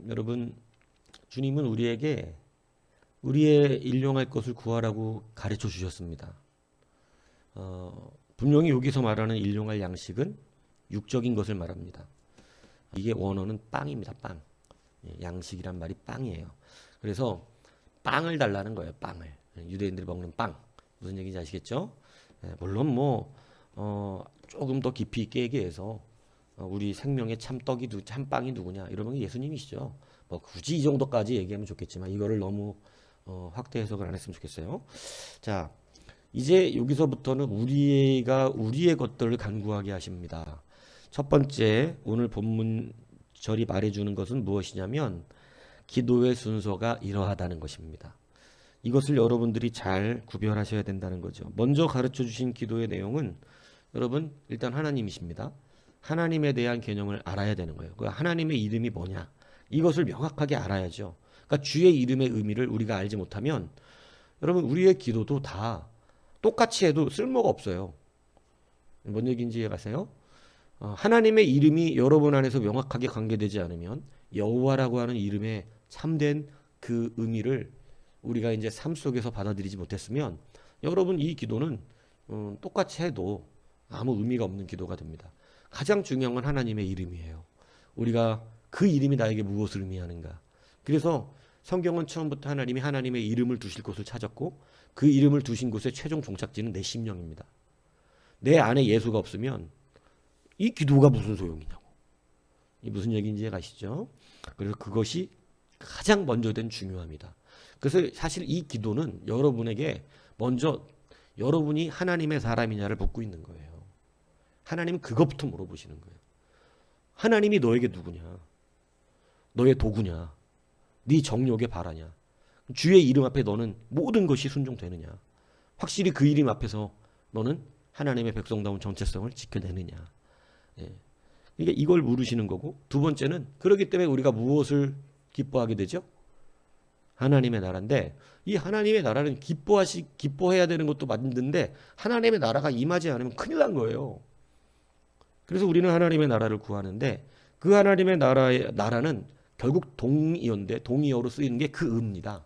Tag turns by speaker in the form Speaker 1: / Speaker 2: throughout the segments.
Speaker 1: 여러분, 주님은 우리에게 우리의 일용할 것을 구하라고 가르쳐 주셨습니다. 분명히 여기서 말하는 일용할 양식은 육적인 것을 말합니다. 이게 원어는 빵입니다. 빵. 양식이란 말이 빵이에요. 그래서 빵을 달라는 거예요. 빵을. 유대인들이 먹는 빵. 무슨 얘기인지 아시겠죠? 물론 조금 더 깊이 있게 얘기해서 우리 생명의 참떡이 참빵이 누구냐 이러면 예수님이시죠. 뭐 굳이 이 정도까지 얘기하면 좋겠지만 이거를 너무 확대 해석을 안 했으면 좋겠어요. 자, 이제 여기서부터는 우리가 우리의 것들을 간구하게 하십니다. 첫 번째 오늘 본문절이 말해주는 것은 무엇이냐면 기도의 순서가 이러하다는 것입니다. 이것을 여러분들이 잘 구별하셔야 된다는 거죠. 먼저 가르쳐 주신 기도의 내용은 여러분 일단 하나님이십니다. 하나님에 대한 개념을 알아야 되는 거예요. 그 하나님의 이름이 뭐냐 이것을 명확하게 알아야죠. 그러니까 주의 이름의 의미를 우리가 알지 못하면 여러분 우리의 기도도 다 똑같이 해도 쓸모가 없어요. 뭔 얘기인지 이해가세요? 하나님의 이름이 여러분 안에서 명확하게 관계되지 않으면 여호와라고 하는 이름의 참된 그 의미를 우리가 이제 삶 속에서 받아들이지 못했으면 여러분 이 기도는 똑같이 해도 아무 의미가 없는 기도가 됩니다. 가장 중요한 건 하나님의 이름이에요. 우리가 그 이름이 나에게 무엇을 의미하는가. 그래서 성경은 처음부터 하나님이 하나님의 이름을 두실 곳을 찾았고 그 이름을 두신 곳의 최종 종착지는 내 심령입니다. 내 안에 예수가 없으면 이 기도가 무슨 소용이냐고. 이 무슨 얘기인지 아시죠? 그래서 그것이 가장 먼저 된 중요합니다. 그래서 사실 이 기도는 여러분에게 먼저 여러분이 하나님의 사람이냐를 묻고 있는 거예요. 하나님은 그것부터 물어보시는 거예요. 하나님이 너에게 누구냐? 너의 도구냐? 네 정욕의 바라냐? 주의 이름 앞에 너는 모든 것이 순종되느냐? 확실히 그 이름 앞에서 너는 하나님의 백성다운 정체성을 지켜내느냐? 예. 그러니까 이걸 물으시는 거고 두 번째는 그렇기 때문에 우리가 무엇을 기뻐하게 되죠? 하나님의 나라인데 이 하나님의 나라는 기뻐해야 되는 것도 맞는데 하나님의 나라가 임하지 않으면 큰일 난 거예요. 그래서 우리는 하나님의 나라를 구하는데 그 하나님의 나라는 결국 동의어인데 동의어로 쓰이는 게 그 의입니다.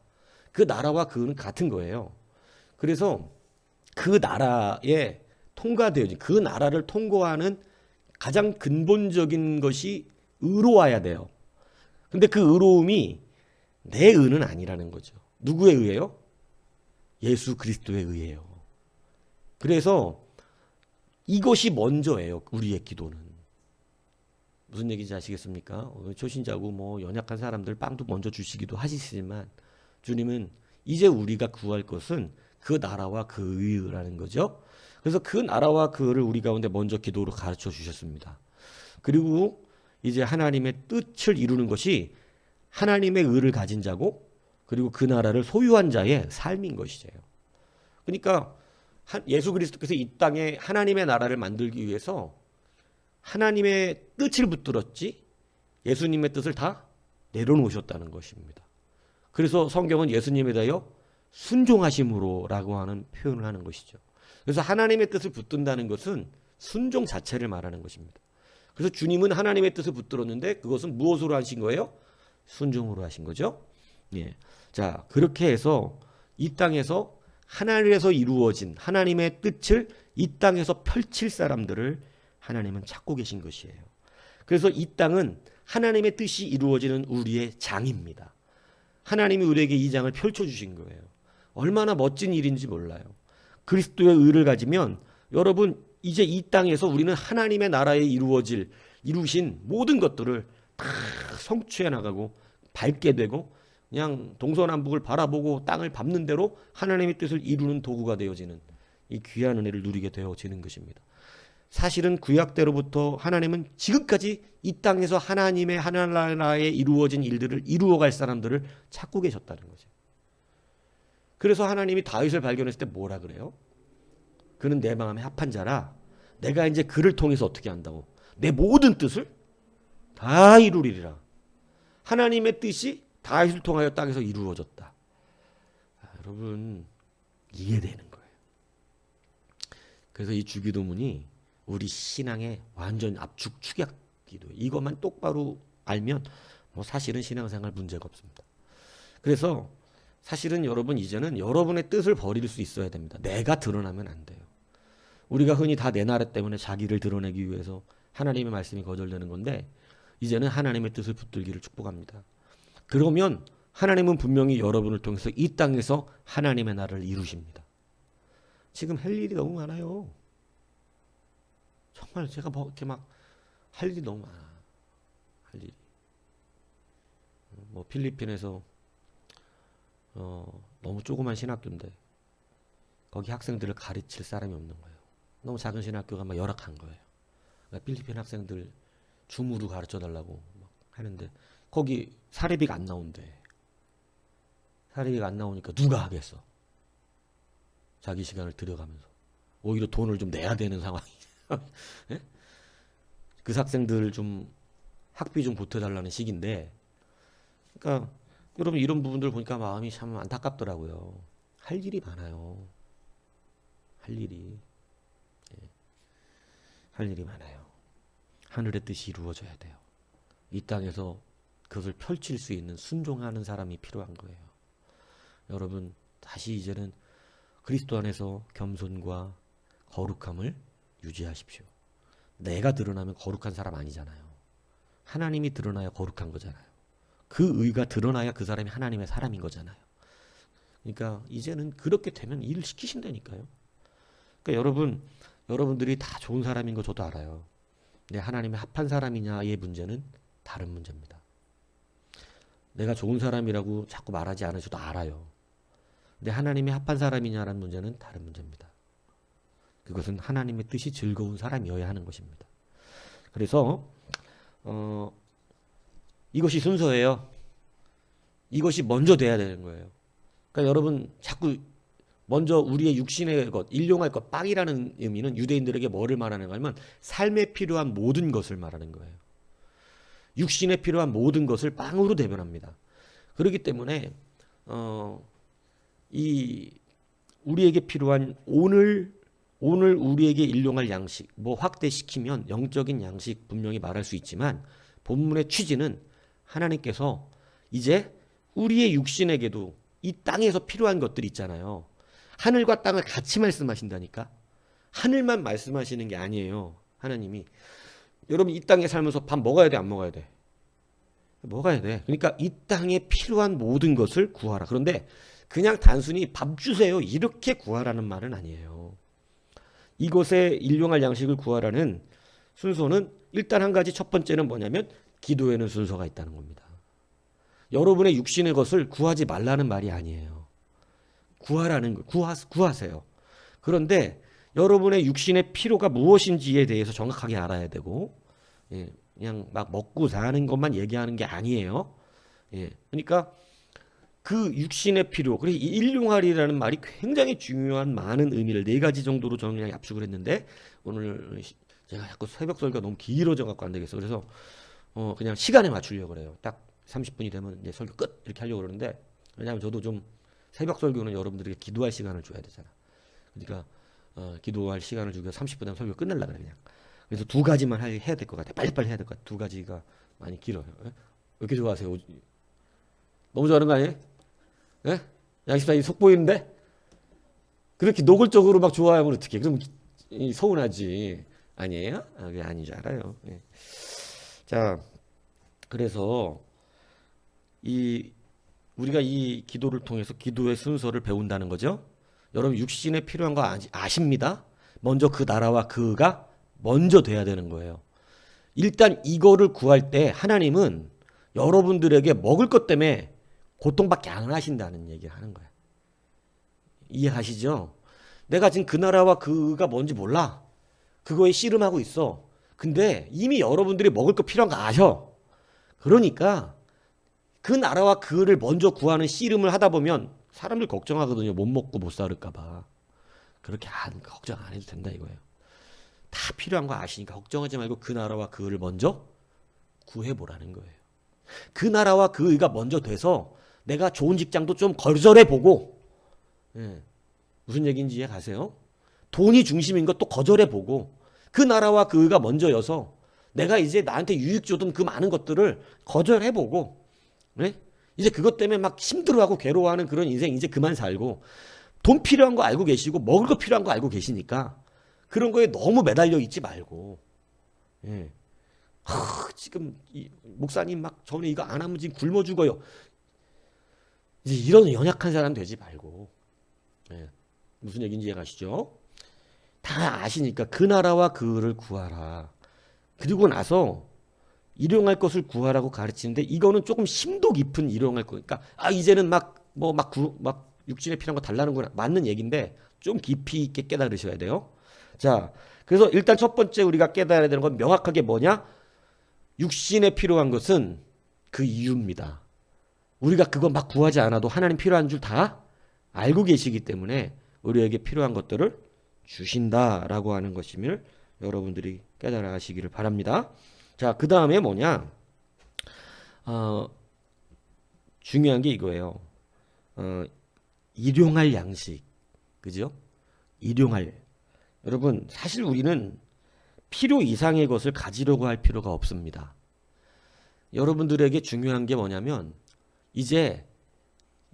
Speaker 1: 그 나라와 그 의는 같은 거예요. 그래서 그 나라에 통과되어진 그 나라를 통과하는 가장 근본적인 것이 의로워야 돼요. 근데 그 의로움이 내 의는 아니라는 거죠. 누구에 의해요? 예수 그리스도에 의해요. 그래서 이것이 먼저예요. 우리의 기도는. 무슨 얘기인지 아시겠습니까? 초신자고 연약한 사람들 빵도 먼저 주시기도 하시지만 주님은 이제 우리가 구할 것은 그 나라와 그 의라는 거죠. 그래서 그 나라와 그 의를 우리 가운데 먼저 기도로 가르쳐 주셨습니다. 그리고 이제 하나님의 뜻을 이루는 것이 하나님의 의를 가진 자고 그리고 그 나라를 소유한 자의 삶인 것이에요. 그러니까 예수 그리스도께서 이 땅에 하나님의 나라를 만들기 위해서 하나님의 뜻을 붙들었지 예수님의 뜻을 다 내려놓으셨다는 것입니다. 그래서 성경은 예수님에 대하여 순종하심으로라고 하는 표현을 하는 것이죠. 그래서 하나님의 뜻을 붙든다는 것은 순종 자체를 말하는 것입니다. 그래서 주님은 하나님의 뜻을 붙들었는데 그것은 무엇으로 하신 거예요? 순종으로 하신 거죠. 예. 자, 그렇게 해서 이 땅에서 하나님에서 이루어진 하나님의 뜻을 이 땅에서 펼칠 사람들을 하나님은 찾고 계신 것이에요. 그래서 이 땅은 하나님의 뜻이 이루어지는 우리의 장입니다. 하나님이 우리에게 이 장을 펼쳐주신 거예요. 얼마나 멋진 일인지 몰라요. 그리스도의 의를 가지면 여러분 이제 이 땅에서 우리는 하나님의 나라에 이루신 모든 것들을 다 성취해 나가고 밟게 되고 그냥 동서남북을 바라보고 땅을 밟는 대로 하나님의 뜻을 이루는 도구가 되어지는 이 귀한 은혜를 누리게 되어지는 것입니다. 사실은 구약 때로부터 하나님은 지금까지 이 땅에서 하나님의 하나나라에 이루어진 일들을 이루어갈 사람들을 찾고 계셨다는 거죠. 그래서 하나님이 다윗을 발견했을 때 뭐라 그래요? 그는 내 마음에 합한 자라 내가 이제 그를 통해서 어떻게 한다고? 내 모든 뜻을 다 이루리라. 하나님의 뜻이 다윗을 통하여 땅에서 이루어졌다. 여러분 이해되는 거예요. 그래서 이 주기도문이 우리 신앙의 완전 압축 축약 기도예요. 이것만 똑바로 알면 사실은 신앙생활 문제가 없습니다. 그래서 사실은 여러분 이제는 여러분의 뜻을 버릴 수 있어야 됩니다. 내가 드러나면 안 돼요. 우리가 흔히 다 내 나라 때문에 자기를 드러내기 위해서 하나님의 말씀이 거절되는 건데 이제는 하나님의 뜻을 붙들기를 축복합니다. 그러면 하나님은 분명히 여러분을 통해서 이 땅에서 하나님의 나라를 이루십니다. 지금 할 일이 너무 많아요. 정말 제가 뭐 이렇게 막 할 일이 너무 많아. 할 일이. 뭐 필리핀에서 너무 조그만 신학교인데 거기 학생들을 가르칠 사람이 없는 거예요. 너무 작은 신학교가 막 열악한 거예요. 그러니까 필리핀 학생들 줌으로 가르쳐 달라고 막 하는데 거기 사례비가 안 나온대. 사례비가 안 나오니까 누가 하겠어. 자기 시간을 들여가면서 오히려 돈을 좀 내야 되는 상황이에요. 예? 그 학생들 좀 학비 좀 보태달라는 식인데, 그러니까 여러분 이런 부분들 보니까 마음이 참 안타깝더라고요. 할 일이 많아요. 할 일이. 예. 할 일이 많아요. 하늘의 뜻이 이루어져야 돼요. 이 땅에서 그것을 펼칠 수 있는 순종하는 사람이 필요한 거예요. 여러분 다시 이제는 그리스도 안에서 겸손과 거룩함을 유지하십시오. 내가 드러나면 거룩한 사람 아니잖아요. 하나님이 드러나야 거룩한 거잖아요. 그 의가 드러나야 그 사람이 하나님의 사람인 거잖아요. 그러니까 이제는 그렇게 되면 일을 시키신다니까요. 그러니까 여러분들이 다 좋은 사람인 거 저도 알아요. 근데 하나님의 합한 사람이냐의 문제는 다른 문제입니다. 내가 좋은 사람이라고 자꾸 말하지 않으셔도 알아요. 근데 하나님의 합한 사람이냐라는 문제는 다른 문제입니다. 그것은 하나님의 뜻이 즐거운 사람이어야 하는 것입니다. 그래서 이것이 순서예요. 이것이 먼저 돼야 되는 거예요. 그러니까 여러분 자꾸 먼저 우리의 육신의 것, 일용할 것, 빵이라는 의미는 유대인들에게 뭐를 말하는가 하면 삶에 필요한 모든 것을 말하는 거예요. 육신에 필요한 모든 것을 빵으로 대변합니다. 그렇기 때문에 이 우리에게 필요한 오늘 우리에게 일용할 양식, 뭐 확대시키면 영적인 양식 분명히 말할 수 있지만 본문의 취지는 하나님께서 이제 우리의 육신에게도 이 땅에서 필요한 것들이 있잖아요. 하늘과 땅을 같이 말씀하신다니까. 하늘만 말씀하시는 게 아니에요. 하나님이. 여러분 이 땅에 살면서 밥 먹어야 돼, 안 먹어야 돼? 먹어야 돼. 그러니까 이 땅에 필요한 모든 것을 구하라. 그런데 그냥 단순히 밥 주세요 이렇게 구하라는 말은 아니에요. 이곳에 일용할 양식을 구하라는 순서는 일단 한 가지, 첫 번째는 뭐냐면 기도에는 순서가 있다는 겁니다. 여러분의 육신의 것을 구하지 말라는 말이 아니에요. 구하라는 거, 구하세요. 그런데 여러분의 육신의 필요가 무엇인지에 대해서 정확하게 알아야 되고, 예, 그냥 막 먹고 사는 것만 얘기하는 게 아니에요. 예, 그러니까 그 육신의 필요, 그리고 이 일용할이라는 말이 굉장히 중요한 많은 의미를 네 가지 정도로 저는 그냥 압축을 했는데, 오늘 제가 자꾸 새벽 설교가 너무 길어져 갖고 안 되겠어. 그래서 그냥 시간에 맞추려고 그래요. 딱 30분이 되면 이제 설교 끝 이렇게 하려고 그러는데, 왜냐하면 저도 좀 새벽 설교는 여러분들에게 기도할 시간을 줘야 되잖아. 그러니까 기도할 시간을 주고 30분 되면 설교 끝내려고 그래 그냥. 그래서 두 가지만 해야 될 것 같아. 빨리빨리 해야 될 것 같아. 두 가지가 많이 길어요. 왜 이렇게 좋아하세요? 너무 좋아하는 거 아니에요? 예? 양심상이 속 보이는데? 그렇게 노골적으로 막 좋아하면 어떡해. 그럼 서운하지. 아니에요? 그게 아니지 알아요. 예. 자, 그래서 우리가 이 기도를 통해서 기도의 순서를 배운다는 거죠. 여러분 육신에 필요한 거 아십니다. 먼저 그 나라와 그가 먼저 돼야 되는 거예요. 일단 이거를 구할 때 하나님은 여러분들에게 먹을 것 때문에 고통밖에 안 하신다는 얘기를 하는 거예요. 이해하시죠? 내가 지금 그 나라와 그가 뭔지 몰라. 그거에 씨름하고 있어. 근데 이미 여러분들이 먹을 거 필요한 거 아셔. 그러니까 그 나라와 그를 먼저 구하는 씨름을 하다 보면 사람들 걱정하거든요. 못 먹고 못 살을까 봐. 그렇게 걱정 안 해도 된다 이거예요. 다 필요한 거 아시니까 걱정하지 말고 그 나라와 그를 먼저 구해보라는 거예요. 그 나라와 그 의가 먼저 돼서 내가 좋은 직장도 좀 거절해보고, 예, 무슨 얘기인지 이해 가세요? 돈이 중심인 것도 거절해보고, 그 나라와 그 의가 먼저여서 내가 이제 나한테 유익 주던 그 많은 것들을 거절해보고, 네? 이제 그것 때문에 막 힘들어하고 괴로워하는 그런 인생 이제 그만 살고 돈 필요한 거 알고 계시고 먹을 거 필요한 거 알고 계시니까 그런 거에 너무 매달려 있지 말고 예. 지금 목사님 막 전에 이거 안 하면 지금 굶어 죽어요. 이제 이런 연약한 사람 되지 말고 예. 무슨 얘기인지 이해가시죠? 다 아시니까 그 나라와 그를 구하라. 그리고 나서 일용할 것을 구하라고 가르치는데 이거는 조금 심도 깊은 일용할 거. 그러니까 이제는 막 육신에 필요한 거 달라는구나. 맞는 얘기인데 좀 깊이 있게 깨달으셔야 돼요. 자, 그래서 일단 첫 번째 우리가 깨달아야 되는 건 명확하게 뭐냐? 육신에 필요한 것은 그 이유입니다. 우리가 그거 막 구하지 않아도 하나님 필요한 줄 다 알고 계시기 때문에 우리에게 필요한 것들을 주신다라고 하는 것임을 여러분들이 깨달아 가시기를 바랍니다. 자, 그 다음에 뭐냐? 중요한 게 이거예요. 일용할 양식. 그죠? 일용할. 여러분, 사실 우리는 필요 이상의 것을 가지려고 할 필요가 없습니다. 여러분들에게 중요한 게 뭐냐면, 이제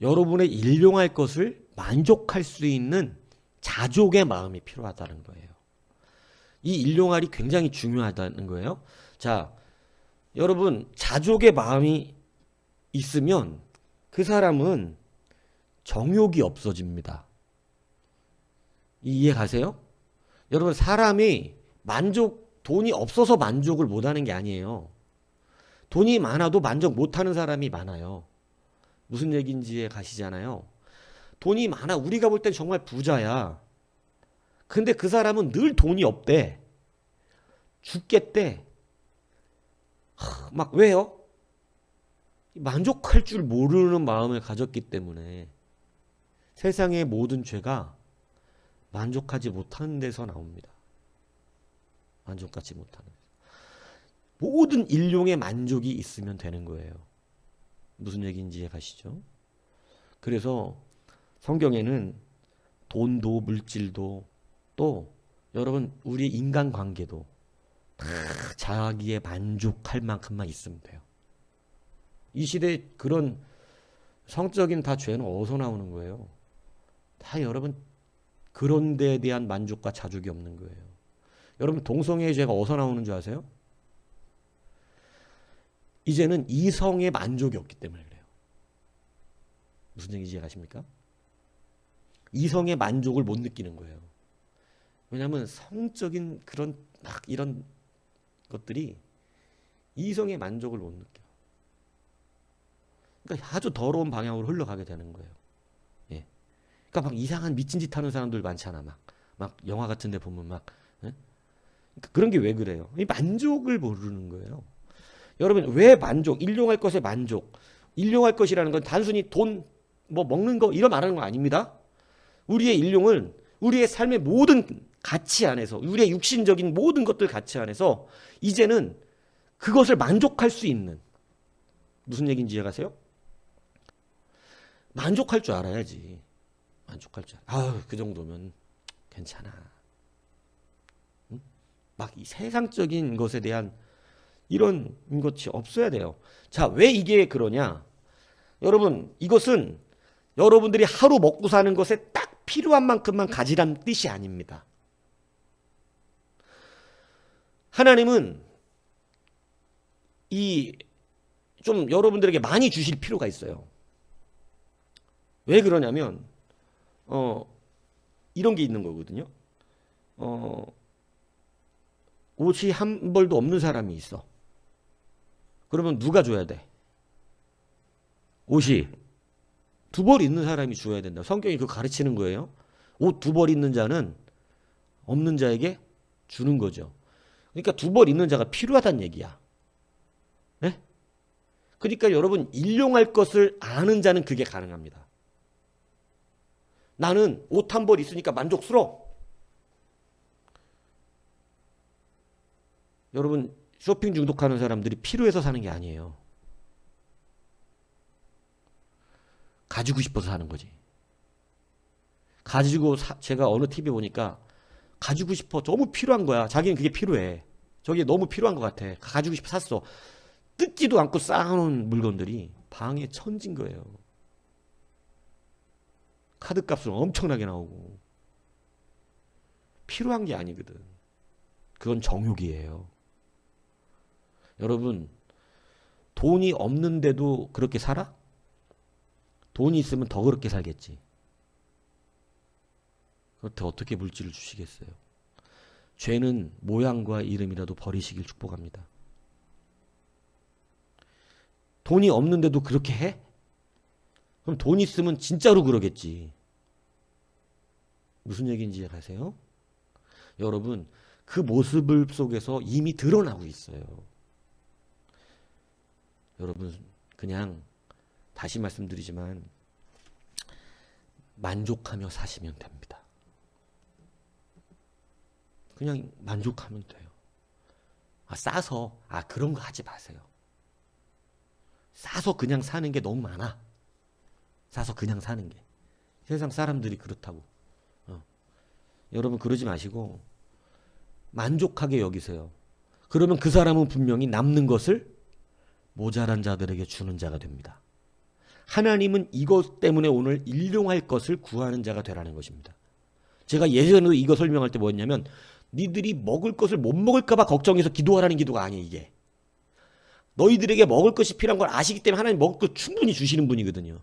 Speaker 1: 여러분의 일용할 것을 만족할 수 있는 자족의 마음이 필요하다는 거예요. 이 일용할이 굉장히 중요하다는 거예요. 자, 여러분, 자족의 마음이 있으면 그 사람은 정욕이 없어집니다. 이해 가세요? 여러분, 사람이 돈이 없어서 만족을 못하는 게 아니에요. 돈이 많아도 만족 못하는 사람이 많아요. 무슨 얘기인지 이해 가시잖아요. 돈이 많아. 우리가 볼 땐 정말 부자야. 근데 그 사람은 늘 돈이 없대. 죽겠대. 막 왜요? 만족할 줄 모르는 마음을 가졌기 때문에 세상의 모든 죄가 만족하지 못하는 데서 나옵니다. 만족하지 못하는 데서. 모든 일용의 만족이 있으면 되는 거예요. 무슨 얘기인지 이해가시죠? 그래서 성경에는 돈도 물질도 또 여러분 우리 인간관계도 다 자기의 만족할 만큼만 있으면 돼요. 이 시대에 그런 성적인 다 죄는 어디서 나오는 거예요? 다 여러분 그런 데에 대한 만족과 자족이 없는 거예요. 여러분 동성애의 죄가 어디서 나오는 줄 아세요? 이제는 이성의 만족이 없기 때문에 그래요. 무슨 얘기인지 이해가십니까? 이성의 만족을 못 느끼는 거예요. 왜냐하면 성적인 그런 막 이런 것들이 이성의 만족을 못 느껴. 그러니까 아주 더러운 방향으로 흘러가게 되는 거예요. 예. 그러니까 막 이상한 미친 짓 하는 사람들 많잖아. 막 영화 같은 데 보면 막. 예? 그러니까 그런 게 왜 그래요? 이 만족을 모르는 거예요. 여러분 왜 만족, 일용할 것의 만족. 일용할 것이라는 건 단순히 돈, 먹는 거 이런 말하는 거 아닙니다. 우리의 일용은 우리의 삶의 모든 가치 안에서 우리의 육신적인 모든 것들 가치 안에서 이제는 그것을 만족할 수 있는 무슨 얘기인지 이해가세요? 만족할 줄 알아야지. 만족할 줄 알아. 그 정도면 괜찮아. 응? 막 이 세상적인 것에 대한 이런 것이 없어야 돼요. 자, 왜 이게 그러냐? 여러분, 이것은 여러분들이 하루 먹고 사는 것에 딱 필요한 만큼만 가지란 뜻이 아닙니다. 하나님은 좀 여러분들에게 많이 주실 필요가 있어요. 왜 그러냐면, 이런 게 있는 거거든요. 옷이 한 벌도 없는 사람이 있어. 그러면 누가 줘야 돼? 옷이 두 벌 있는 사람이 줘야 된다. 성경이 그거 가르치는 거예요. 옷 두 벌 있는 자는 없는 자에게 주는 거죠. 그러니까 두 벌 있는 자가 필요하다는 얘기야. 네? 그러니까 여러분 일용할 것을 아는 자는 그게 가능합니다. 나는 옷 한 벌 있으니까 만족스러워. 여러분 쇼핑 중독하는 사람들이 필요해서 사는 게 아니에요. 가지고 싶어서 사는 거지. 제가 어느 TV 보니까 가지고 싶어. 너무 필요한 거야. 자기는 그게 필요해. 저게 너무 필요한 것 같아. 가지고 싶어 샀어. 뜯지도 않고 쌓아놓은 물건들이 방에 천진 거예요. 카드값은 엄청나게 나오고. 필요한 게 아니거든. 그건 정욕이에요. 여러분, 돈이 없는데도 그렇게 살아? 돈이 있으면 더 그렇게 살겠지. 그렇게 어떻게 물질을 주시겠어요? 죄는 모양과 이름이라도 버리시길 축복합니다. 돈이 없는데도 그렇게 해? 그럼 돈 있으면 진짜로 그러겠지. 무슨 얘기인지 아세요? 여러분, 그 모습을 속에서 이미 드러나고 있어요. 여러분, 그냥 다시 말씀드리지만 만족하며 사시면 됩니다. 그냥 만족하면 돼요. 싸서 그런 거 하지 마세요. 싸서 그냥 사는 게 너무 많아. 싸서 그냥 사는 게. 세상 사람들이 그렇다고. 여러분 그러지 마시고 만족하게 여기세요. 그러면 그 사람은 분명히 남는 것을 모자란 자들에게 주는 자가 됩니다. 하나님은 이것 때문에 오늘 일용할 것을 구하는 자가 되라는 것입니다. 제가 예전에도 이거 설명할 때 뭐였냐면 니들이 먹을 것을 못 먹을까 봐 걱정해서 기도하라는 기도가 아니에요. 이게. 너희들에게 먹을 것이 필요한 걸 아시기 때문에 하나님 먹을 것 충분히 주시는 분이거든요.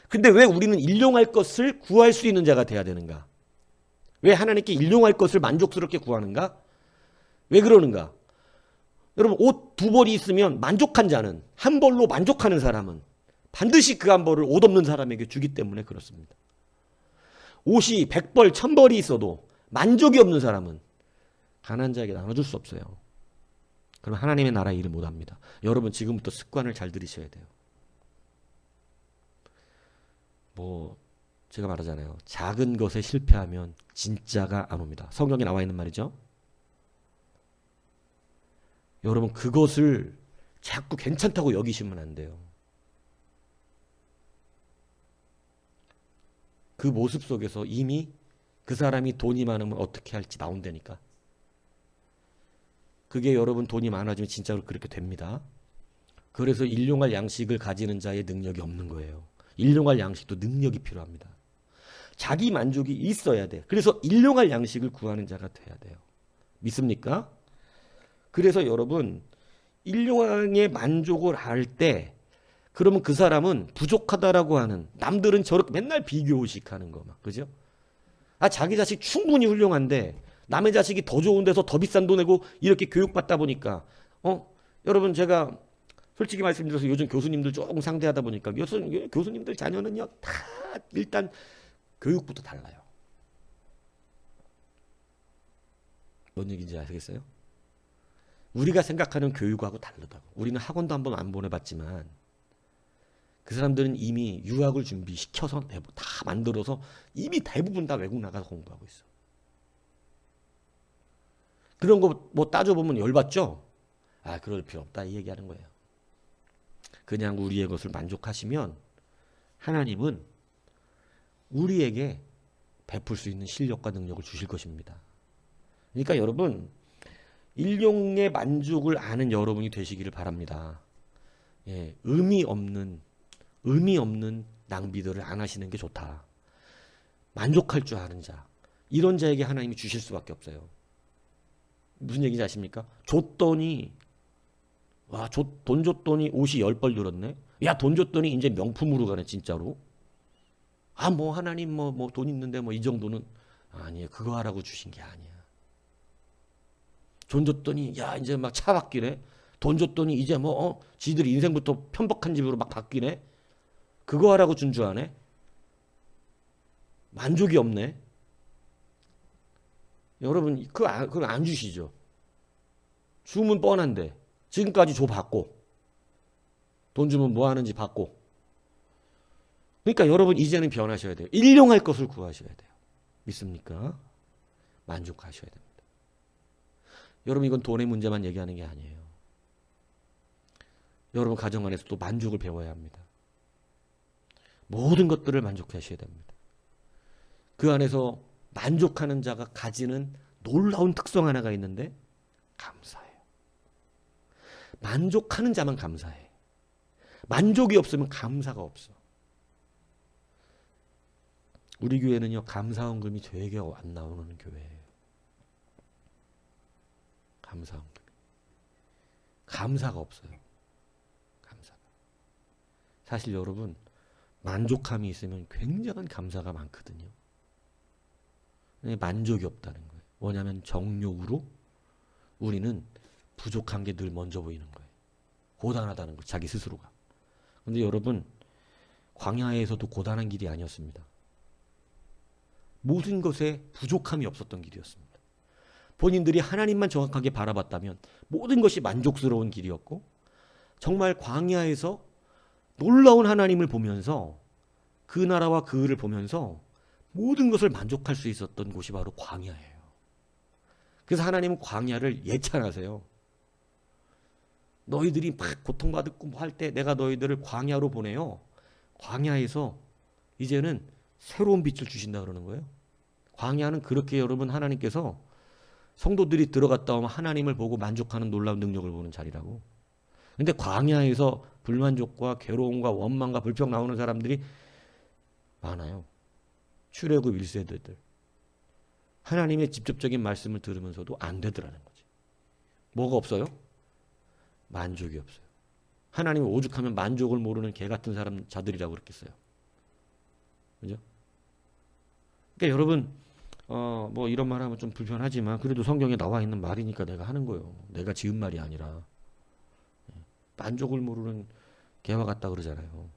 Speaker 1: 근데 왜 우리는 일용할 것을 구할 수 있는 자가 돼야 되는가? 왜 하나님께 일용할 것을 만족스럽게 구하는가? 왜 그러는가? 여러분 옷 2벌이 있으면 만족한 자는, 한 벌로 만족하는 사람은 반드시 그 한 벌을 옷 없는 사람에게 주기 때문에 그렇습니다. 옷이 100벌, 1000벌이 있어도 만족이 없는 사람은 가난한 자에게 나눠줄 수 없어요. 그럼 하나님의 나라의 일을 못합니다. 여러분 지금부터 습관을 잘 들이셔야 돼요. 제가 말하잖아요. 작은 것에 실패하면 진짜가 안 옵니다. 성경에 나와 있는 말이죠. 여러분 그것을 자꾸 괜찮다고 여기시면 안 돼요. 그 모습 속에서 이미 그 사람이 돈이 많으면 어떻게 할지 나온다니까. 그게 여러분 돈이 많아지면 진짜로 그렇게 됩니다. 그래서 일용할 양식을 가지는 자의 능력이 없는 거예요. 일용할 양식도 능력이 필요합니다. 자기 만족이 있어야 돼. 그래서 일용할 양식을 구하는 자가 돼야 돼요. 믿습니까? 그래서 여러분 일용의 만족을 할 때 그러면 그 사람은 부족하다라고 하는, 남들은 저렇게 맨날 비교의식하는 거 막, 그죠? 자기 자식 충분히 훌륭한데 남의 자식이 더 좋은 데서 더 비싼 돈 내고 이렇게 교육받다 보니까 여러분 제가 솔직히 말씀드려서 요즘 교수님들 조금 상대하다 보니까 교수님들 자녀는요 다 일단 교육부터 달라요. 뭔 얘기인지 아시겠어요? 우리가 생각하는 교육하고 다르다고. 우리는 학원도 한번 안 보내봤지만 그 사람들은 이미 유학을 준비시켜서 다 만들어서 이미 대부분 다 외국 나가서 공부하고 있어. 그런 거 따져보면 열받죠? 그럴 필요 없다 이 얘기하는 거예요. 그냥 우리의 것을 만족하시면 하나님은 우리에게 베풀 수 있는 실력과 능력을 주실 것입니다. 그러니까 여러분 일용의 만족을 아는 여러분이 되시기를 바랍니다. 의미 없는 낭비들을 안 하시는 게 좋다. 만족할 줄 아는 자, 이런 자에게 하나님이 주실 수밖에 없어요. 무슨 얘기인지 아십니까? 줬더니 돈 줬더니 옷이 10벌 늘었네. 야, 돈 줬더니 이제 명품으로 가네 진짜로. 하나님 돈 있는데 이 정도는 아니에요. 그거 하라고 주신 게 아니야. 돈 줬더니 야 이제 막 차 바뀌네. 돈 줬더니 이제 지들 인생부터 편박한 집으로 막 바뀌네. 그거 하라고 준 줄 아네. 만족이 없네. 여러분 그거 안 주시죠. 주면 뻔한데 지금까지 줘봤고 돈 주면 뭐 하는지 봤고. 그러니까 여러분 이제는 변하셔야 돼요. 일용할 것을 구하셔야 돼요. 믿습니까? 만족하셔야 됩니다. 여러분 이건 돈의 문제만 얘기하는 게 아니에요. 여러분 가정 안에서도 만족을 배워야 합니다. 모든 것들을 만족하셔야 됩니다. 그 안에서 만족하는 자가 가지는 놀라운 특성 하나가 있는데 감사해요. 만족하는 자만 감사해. 만족이 없으면 감사가 없어. 우리 교회는요, 감사원금이 되게 안 나오는 교회예요. 감사원금이. 감사가 없어요. 감사가. 사실 여러분, 만족함이 있으면 굉장한 감사가 많거든요. 만족이 없다는 거예요. 뭐냐면 정욕으로 우리는 부족한 게 늘 먼저 보이는 거예요. 고단하다는 거, 자기 스스로가. 근데 여러분, 광야에서도 고단한 길이 아니었습니다. 모든 것에 부족함이 없었던 길이었습니다. 본인들이 하나님만 정확하게 바라봤다면 모든 것이 만족스러운 길이었고, 정말 광야에서 놀라운 하나님을 보면서, 그 나라와 그 을을 보면서 모든 것을 만족할 수 있었던 곳이 바로 광야예요. 그래서 하나님은 광야를 예찬하세요. 너희들이 막 고통받고 뭐 할 때 내가 너희들을 광야로 보내요. 광야에서 이제는 새로운 빛을 주신다 그러는 거예요. 광야는 그렇게 여러분 하나님께서 성도들이 들어갔다 오면 하나님을 보고 만족하는 놀라운 능력을 보는 자리라고. 근데 광야에서 불만족과 괴로움과 원망과 불평 나오는 사람들이 많아요. 출애굽 1세대들. 하나님의 직접적인 말씀을 들으면서도 안 되더라는 거지. 뭐가 없어요? 만족이 없어요. 하나님을 오죽하면 만족을 모르는 개 같은 사람 자들이라고 그랬겠어요. 그죠? 그러니까 여러분, 뭐 이런 말 하면 좀 불편하지만 그래도 성경에 나와 있는 말이니까 내가 하는 거예요. 내가 지은 말이 아니라. 만족을 모르는 개와 같다 그러잖아요.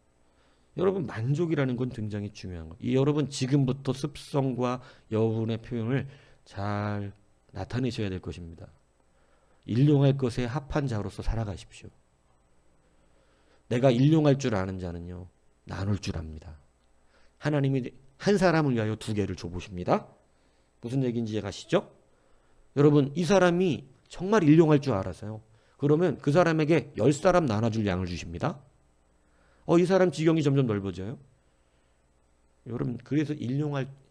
Speaker 1: 여러분, 만족이라는 건 굉장히 중요한 거예요. 이 여러분 지금부터 습성과 여러분의 표현을 잘 나타내셔야 될 것입니다. 일용할 것에 합한 자로서 살아가십시오. 내가 일용할 줄 아는 자는요, 나눌 줄 압니다. 하나님이 한 사람을 위하여 두 개를 줘보십니다. 무슨 얘기인지 아시죠? 여러분, 이 사람이 정말 일용할 줄 알아서요. 그러면 그 사람에게 10사람 나눠줄 양을 주십니다. 이 사람 지경이 점점 넓어져요. 여러분, 그래서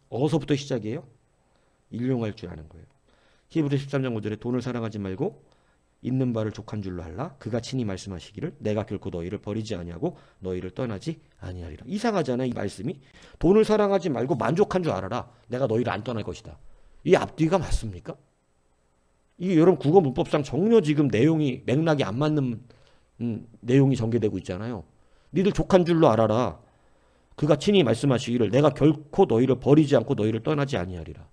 Speaker 1: 어서부터 시작이에요? 일용할 줄 아는 거예요. 히브리 13장 5절에 돈을 사랑하지 말고 있는 바를 족한 줄로 할라. 그가 친히 말씀하시기를 내가 결코 너희를 버리지 아니하고 너희를 떠나지 아니하리라. 이상하잖아요, 이 말씀이. 돈을 사랑하지 말고 만족한 줄 알아라. 내가 너희를 안 떠날 것이다. 이 앞뒤가 맞습니까? 이게 여러분 국어 문법상 전혀 지금 내용이 맥락이 안 맞는 내용이 전개되고 있잖아요. 니들 족한 줄로 알아라. 그가 친히 말씀하시기를 내가 결코 너희를 버리지 않고 너희를 떠나지 아니하리라.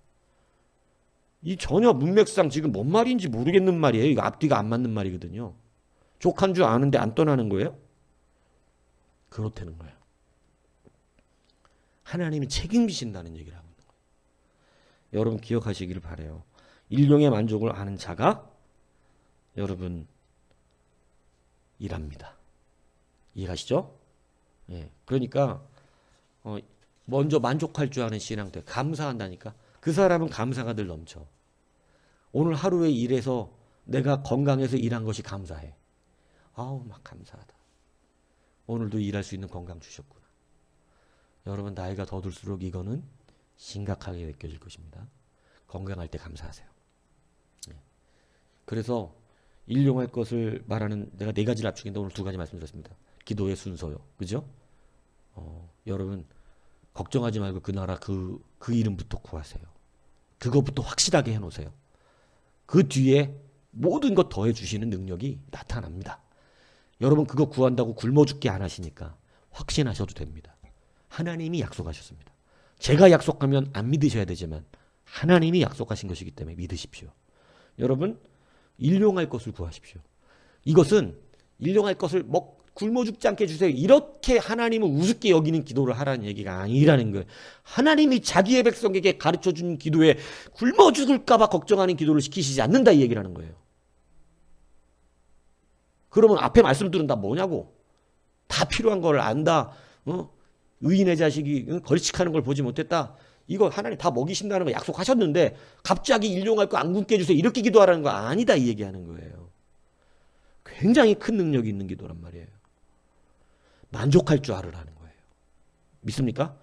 Speaker 1: 이 전혀 문맥상 지금 뭔 말인지 모르겠는 말이에요. 이거 앞뒤가 안 맞는 말이거든요. 족한 줄 아는데 안 떠나는 거예요? 그렇다는 거예요. 하나님이 책임지신다는 얘기를 하고 있는 거예요. 여러분 기억하시기를 바라요. 일용의 만족을 아는 자가 여러분 일합니다. 이해가시죠? 예. 그러니까 먼저 만족할 줄 아는 신앙들, 감사한다니까. 그 사람은 감사가 늘 넘쳐. 오늘 하루에 일해서 내가 건강해서 일한 것이 감사해. 아우 막 감사하다. 오늘도 일할 수 있는 건강 주셨구나. 여러분 나이가 더 들수록 이거는 심각하게 느껴질 것입니다. 건강할 때 감사하세요. 예. 그래서 일용할 것을 말하는 내가 4가지를 압축했는데 오늘 2가지 말씀드렸습니다. 기도의 순서요. 그죠? 여러분 걱정하지 말고 그 나라 그 이름부터 구하세요. 그것부터 확실하게 해놓으세요. 그 뒤에 모든 것 더해 주시는 능력이 나타납니다. 여러분 그거 구한다고 굶어 죽게 안 하시니까 확신하셔도 됩니다. 하나님이 약속하셨습니다. 제가 약속하면 안 믿으셔야 되지만 하나님이 약속하신 것이기 때문에 믿으십시오. 여러분 일용할 것을 구하십시오. 이것은 일용할 것을 굶어 죽지 않게 해주세요. 이렇게 하나님을 우습게 여기는 기도를 하라는 얘기가 아니라는 거예요. 하나님이 자기의 백성에게 가르쳐준 기도에 굶어 죽을까 봐 걱정하는 기도를 시키시지 않는다 이 얘기라는 거예요. 그러면 앞에 말씀들은 다 뭐냐고. 다 필요한 걸 안다. 의인의 자식이 걸식하는 걸 보지 못했다. 이거 하나님 다 먹이신다는 거 약속하셨는데 갑자기 일용할 거 안 굶게 해주세요. 이렇게 기도하라는 거 아니다 이 얘기하는 거예요. 굉장히 큰 능력이 있는 기도란 말이에요. 만족할 줄 알으라는 거예요. 믿습니까?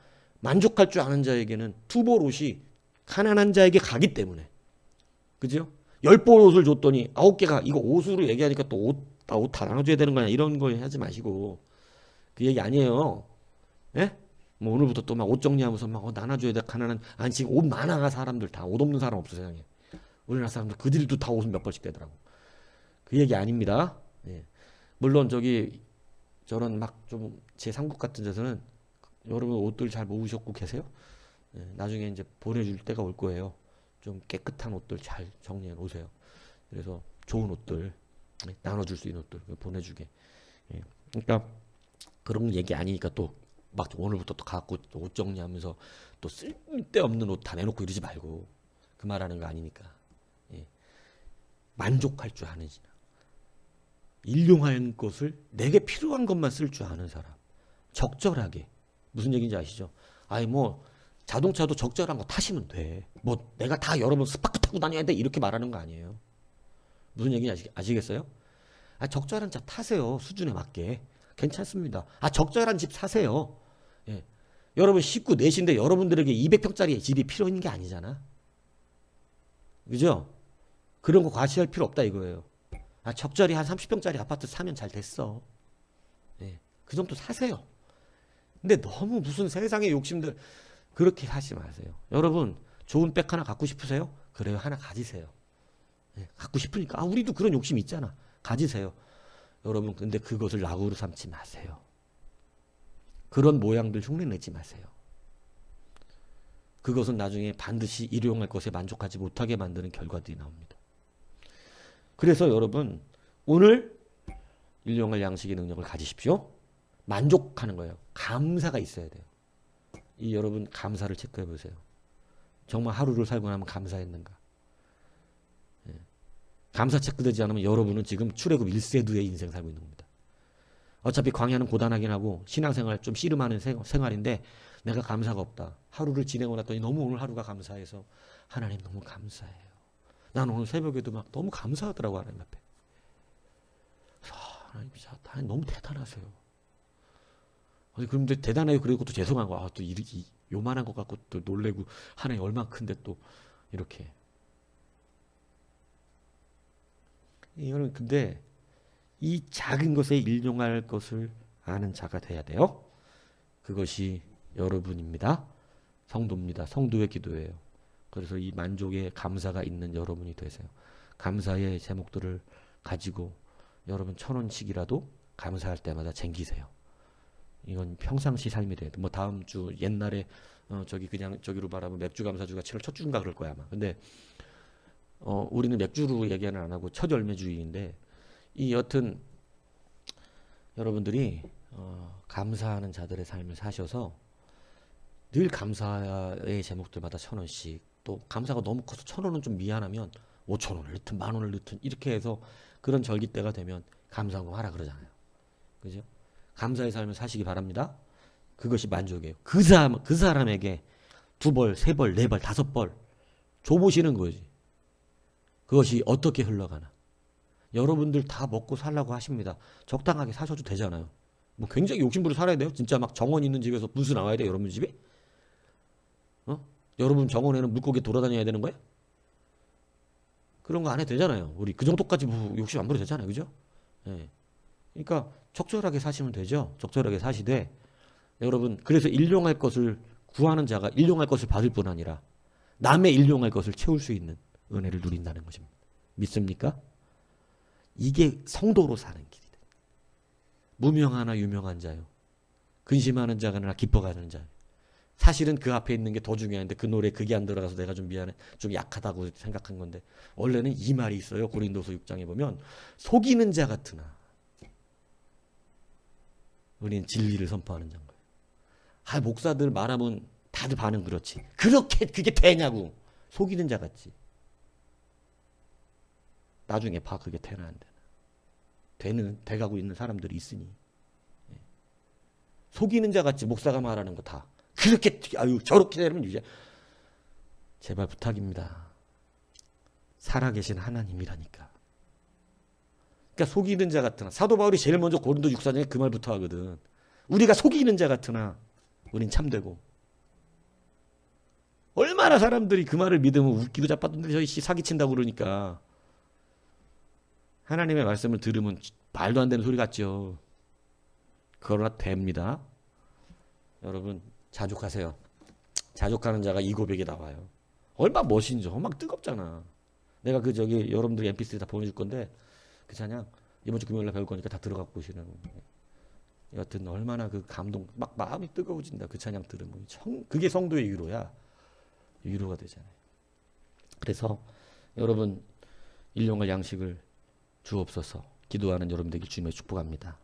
Speaker 1: 만족할 줄 아는 자에게는 투볼 옷이 가난한 자에게 가기 때문에. 그죠? 10벌 옷을 줬더니 9개가 이거 옷으로 얘기하니까 또 옷 다 나눠줘야 되는 거냐 이런 거 하지 마시고 그 얘기 아니에요. 예? 뭐 오늘부터 또 막 옷 정리하면서 막 나눠줘야 돼. 가난한 아니 지금 옷 많아 사람들 다 옷 없는 사람 없어 세상에. 우리나라 사람들 그들도 다 옷을 몇 벌씩 되더라고. 그 얘기 아닙니다. 예. 물론 저기 저런 막 좀 제 삼국 같은 데서는 여러분 옷들 잘 모으셨고 계세요? 예. 나중에 이제 보내줄 때가 올 거예요. 좀 깨끗한 옷들 잘 정리해 놓으세요. 그래서 좋은 옷들 나눠줄 수 있는 옷들 보내주게. 예. 그러니까 그런 얘기 아니니까 또 막 오늘부터 또 갖고 옷 정리하면서 또 쓸데없는 옷 다 내놓고 이러지 말고 그 말하는 거 아니니까. 예. 만족할 줄 아는 사람, 일용할 것을 내게 필요한 것만 쓸 줄 아는 사람, 적절하게. 무슨 얘기인지 아시죠? 아니 뭐 자동차도 적절한 거 타시면 돼. 뭐 내가 다 여러 번 스파크 타고 다녀야 돼 이렇게 말하는 거 아니에요. 무슨 얘기인지 아시겠어요? 아, 적절한 차 타세요. 수준에 맞게. 괜찮습니다. 아, 적절한 집 사세요. 예. 여러분 식구 넷인데 여러분들에게 200평짜리 집이 필요한 게 아니잖아. 그죠? 그런 거 과시할 필요 없다 이거예요. 아, 적절히 한 30평짜리 아파트 사면 잘 됐어. 예. 그 정도 사세요. 근데 너무 무슨 세상의 욕심들 그렇게 하지 마세요. 여러분 좋은 백 하나 갖고 싶으세요? 그래요. 하나 가지세요. 예. 갖고 싶으니까. 아, 우리도 그런 욕심 있잖아. 가지세요. 여러분 근데 그것을 낙으로 삼지 마세요. 그런 모양들 흉내내지 마세요. 그것은 나중에 반드시 일용할 것에 만족하지 못하게 만드는 결과들이 나옵니다. 그래서 여러분 오늘 일용할 양식의 능력을 가지십시오. 만족하는 거예요. 감사가 있어야 돼요. 이 여러분 감사를 체크해 보세요. 정말 하루를 살고 나면 감사했는가? 예. 감사 체크되지 않으면 여러분은 지금 출애굽 1세두의 인생 살고 있는 겁니다. 어차피 광야는 고단하긴 하고 신앙생활 좀 씨름하는 생활인데 내가 감사가 없다. 하루를 지내고 났더니 너무 오늘 하루가 감사해서 하나님 너무 감사해요. 난 오늘 새벽에도 막 너무 감사하더라고 하나님 앞에. 하나님 진짜 너무 대단하세요. 그런데 대단해요. 그리고 또 죄송한 거. 아, 또 이렇게 요만한 것 갖고 또 놀래고 하나님 얼마나 큰데 또 이렇게. 이거는 근데 이 작은 것에 일용할 것을 아는 자가 돼야 돼요. 그것이 여러분입니다. 성도입니다. 성도의 기도예요. 그래서 이 만족의 감사가 있는 여러분이 되세요. 감사의 제목들을 가지고 여러분 1,000원씩이라도 감사할 때마다 챙기세요. 이건 평상시 삶이 돼요. 뭐 다음 주 옛날에 저기 그냥 저기로 말하면 맥주 감사주가 7월 첫 주인가 그럴 거야 아마. 근데 우리는 맥주로 얘기는 안 하고 첫 열매주의인데 이 여튼 여러분들이 감사하는 자들의 삶을 사셔서 늘 감사의 제목들마다 1,000원씩 또 감사가 너무 커서 1,000원은 좀 미안하면 5,000원을 넣든 10,000원을 넣든 이렇게 해서 그런 절기 때가 되면 감사하고 하라 그러잖아요. 그죠? 감사의 삶을 사시기 바랍니다. 그것이 만족이에요. 그 사람에게 2벌, 3벌, 4벌, 5벌 줘보시는 거지. 그것이 어떻게 흘러가나. 여러분들 다 먹고 살라고 하십니다. 적당하게 사셔도 되잖아요. 뭐 굉장히 욕심부려 살아야 돼요? 진짜 막 정원 있는 집에서 분수 나와야 돼요? 여러분 집에? 여러분 정원에는 물고기 돌아다녀야 되는 거야? 그런 거 안 해도 되잖아요. 우리 그 정도까지 뭐 욕심 안 부려도 되잖아요. 그죠? 예. 그러니까 적절하게 사시면 되죠. 적절하게 사시되 여러분 그래서 일용할 것을 구하는 자가 일용할 것을 받을 뿐 아니라 남의 일용할 것을 채울 수 있는 은혜를 누린다는 것입니다. 믿습니까? 이게 성도로 사는 길이다. 무명하나 유명한 자요. 근심하는 자가 아니라 기뻐가는 자요. 사실은 그 앞에 있는 게 더 중요한데 그 노래 그게 안 들어가서 내가 좀 미안해. 좀 약하다고 생각한 건데 원래는 이 말이 있어요. 고린도서 6장에 보면 속이는 자 같으나 우리는 진리를 선포하는 자인 거예요. 아, 목사들 말하면 다들 반응 그렇지. 그렇게 그게 되냐고. 속이는 자 같지. 나중에 봐 그게 되나 안 되나. 돼가고 있는 사람들이 있으니. 속이는 자 같지 목사가 말하는 거 다. 그렇게 아유 저렇게 되면 이제 제발 부탁입니다. 살아계신 하나님이라니까. 그러니까 속이는 자 같으나 사도 바울이 제일 먼저 고린도 6장에 그 말부터 하거든. 우리가 속이는 자 같으나 우린 참되고. 얼마나 사람들이 그 말을 믿으면 웃기고 자빠던데 저희 사기친다고 그러니까. 하나님의 말씀을 들으면 말도 안 되는 소리 같죠. 그러나 됩니다. 여러분 자족하세요. 자족하는 자가 이 고백이 나와요. 얼마 멋인지 막 뜨겁잖아. 내가 그 저기 여러분들 MP3 다 보내줄 건데 그 찬양 이번 주 금요일날 배울 거니까 다 들어가 보시는. 여하튼 얼마나 그 감동 막 마음이 뜨거워진다. 그 찬양 들으면 그게 성도의 위로야. 위로가 되잖아요. 그래서 여러분 일용할 양식을 주옵소서 기도하는 여러분들에게 주님의 축복합니다.